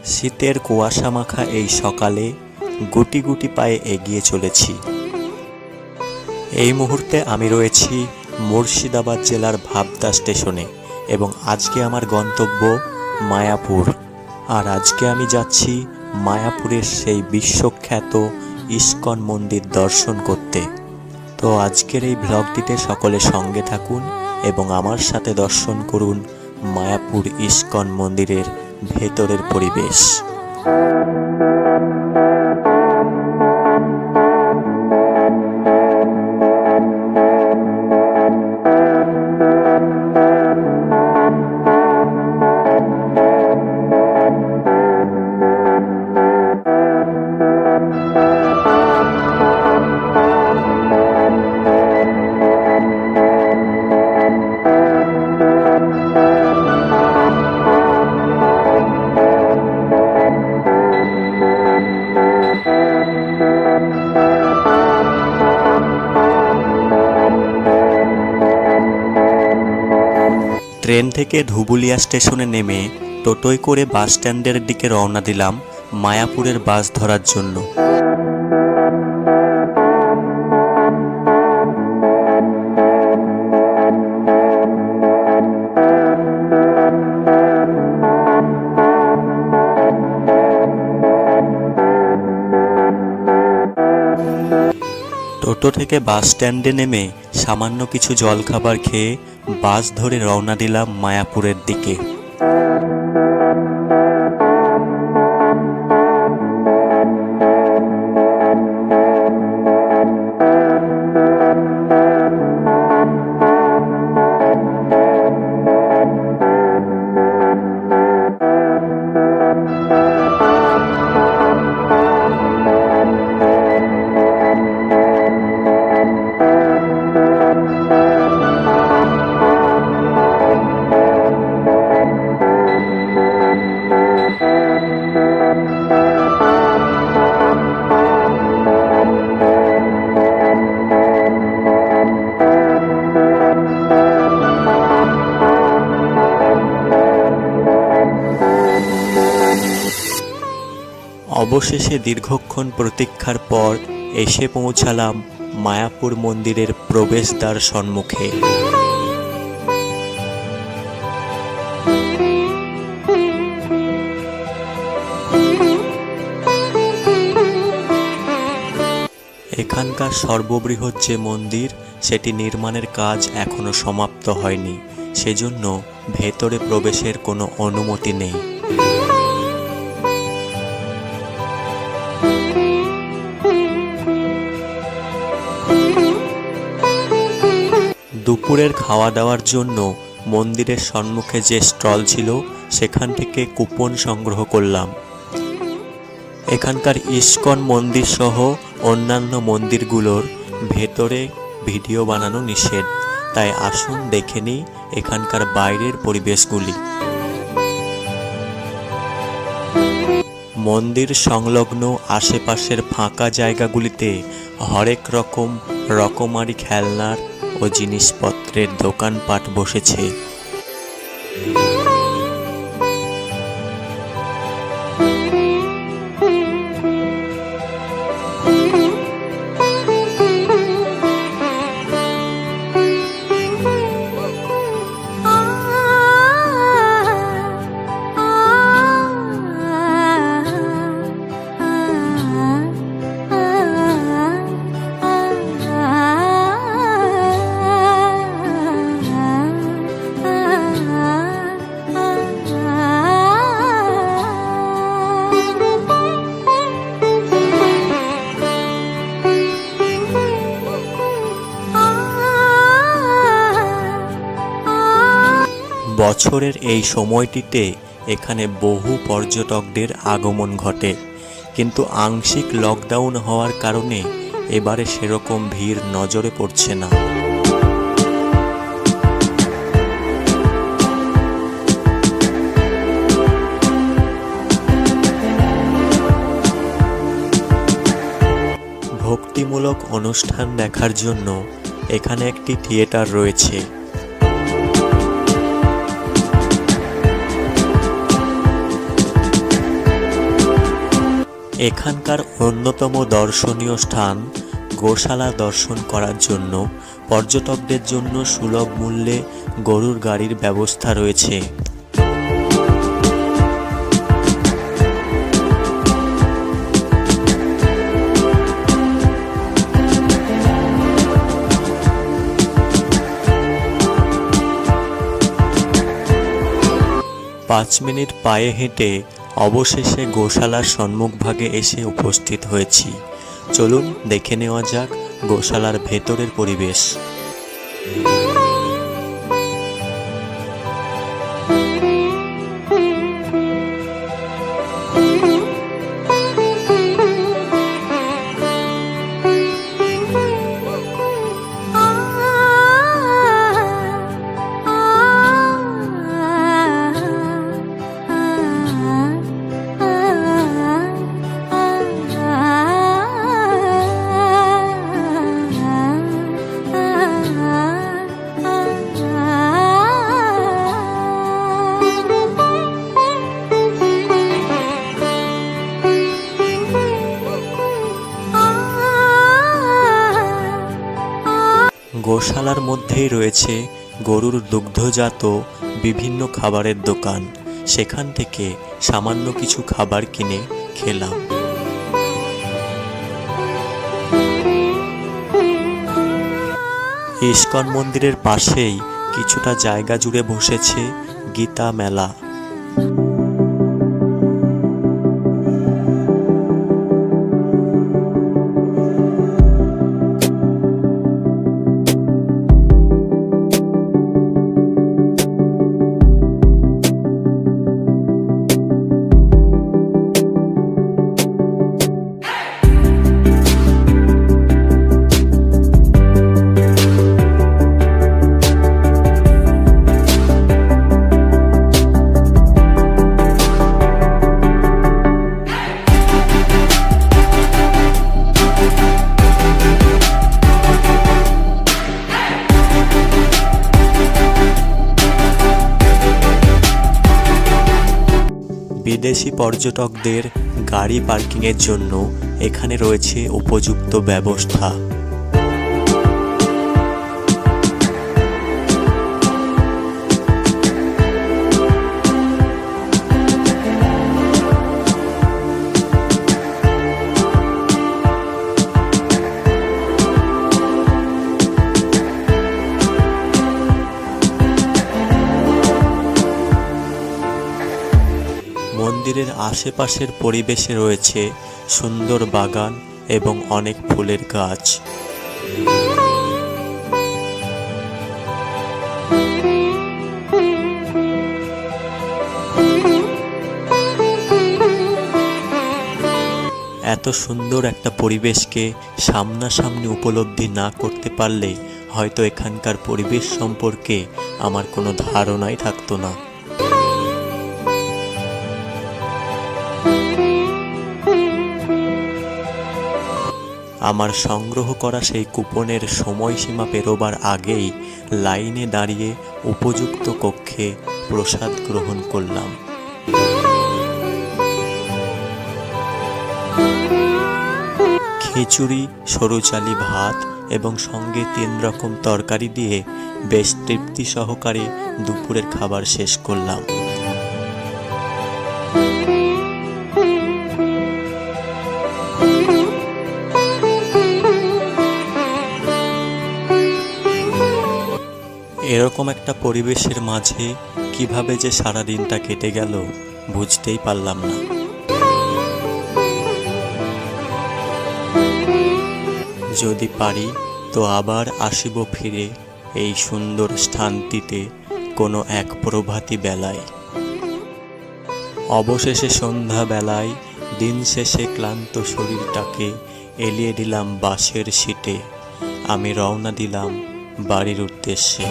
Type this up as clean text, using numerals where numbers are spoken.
শীতের কুয়াশা মাখা এই সকালে গুটি গুটি পায়ে এগিয়ে চলেছি। এই মুহূর্তে আমি রয়েছি মুর্শিদাবাদ জেলার ভাবদা স্টেশনে এবং আজকে আমার গন্তব্য মায়াপুর। আর আজকে আমি যাচ্ছি মায়াপুরের সেই বিশ্বখ্যাত ইস্কন মন্দির দর্শন করতে। তো আজকের এই ব্লগটিতে সকলে সঙ্গে থাকুন এবং আমার সাথে দর্শন করুন মায়াপুর ইস্কন মন্দিরের ভেতরের পরিবেশ। ট্রেন থেকে ধুবুলিয়া স্টেশনে নেমে টোটোয় করে বাস স্ট্যান্ডের দিকে রওনা দিলাম মায়াপুরের বাস ধরার জন্য। টোটো থেকে বাস স্ট্যান্ডে নেমে সামান্য কিছু জলখাবার খেয়ে বাস ধরে রওনা দিলাম মায়াপুরের দিকে। অবশেষে দীর্ঘক্ষণ প্রতীক্ষার পর এসে পৌঁছালাম মায়াপুর মন্দিরের প্রবেশদ্বার সম্মুখে। এখানকার সর্ববৃহৎ যে মন্দির সেটি নির্মাণের কাজ এখনো সমাপ্ত হয়নি, সেজন্য ভেতরে প্রবেশের কোনো অনুমতি নেই। দুপুরের খাওয়া দাওয়ার জন্য মন্দিরের সম্মুখে যে স্টল ছিল সেখান থেকে কুপন সংগ্রহ করলাম। এখানকার ইস্কন মন্দির সহ অন্যান্য মন্দিরগুলোর ভেতরে ভিডিও বানানো নিষেধ, তাই আসুন দেখে নিই এখানকার বাইরের পরিবেশগুলি। মন্দির সংলগ্ন আশেপাশের ফাঁকা জায়গাগুলিতে হরেক রকম রকমারি খেলনার ও জিনিসপত্রের দোকানপাট বসেছে। বছরের এই সময়টিতে এখানে বহু পর্যটকদের আগমন ঘটে, কিন্তু আংশিক লকডাউন হওয়ার কারণে এবারে সেরকম ভিড় নজরে পড়ছে না। ভক্তিমূলক অনুষ্ঠান দেখার জন্য এখানে একটি থিয়েটার রয়েছে। এখানকার অন্যতম দর্শনীয় স্থান গোশালা দর্শন করার জন্য পর্যটকদের জন্য সুলভ মূল্যে গরুর গাড়ির ব্যবস্থা রয়েছে। পাঁচ মিনিট পায়ে হেঁটে অবশেষে গোশালার সম্মুখভাগে এসে উপস্থিত হয়েছি। চলুন দেখে নেওয়া যাক গোশালার ভেতরের পরিবেশ। গোশালার মধ্যেই রয়েছে গরুর দুগ্ধজাত বিভিন্ন খাবারের দোকান। সেখান থেকে সামান্য কিছু খাবার কিনে খেলাম। ইস্কন মন্দিরের পাশেই কিছুটা জায়গা জুড়ে বসেছে গীতা মেলা। বিদেশি পর্যটকদের গাড়ি পার্কিংয়ের জন্য এখানে রয়েছে উপযুক্ত ব্যবস্থা। মন্দিরের আশেপাশের পরিবেশে রয়েছে সুন্দর বাগান এবং অনেক ফুলের গাছ। এত সুন্দর একটা পরিবেশকে সামনাসামনি উপলব্ধি না করতে পারলে হয়তো এখানকার পরিবেশ সম্পর্কে আমার কোনো ধারণাই থাকতো না। আমার সংগ্রহ করা সেই কুপনের সময়সীমা পেরোবার আগেই লাইনে দাঁড়িয়ে উপযুক্ত কক্ষে প্রসাদ গ্রহণ করলাম। খিচুড়ি, সরু চালি ভাত এবং সঙ্গে 3 রকম তরকারি দিয়ে বেশ তৃপ্তি সহকারে দুপুরের খাবার শেষ করলাম। এরকম একটা পরিবেশের মাঝে কিভাবে যে সারা দিনটা কেটে গেল বুঝতেই পারলাম না। যদি পারি তো আবার আসিব ফিরে এই সুন্দর স্থানটিতে কোনো এক প্রভাতী বেলায়। অবশেষে সন্ধ্যা বেলায় দিন শেষে ক্লান্ত শরীরটাকে এলিয়ে দিলাম বাসের সিটে। আমি রওনা দিলাম বাড়ির উদ্দেশ্যে।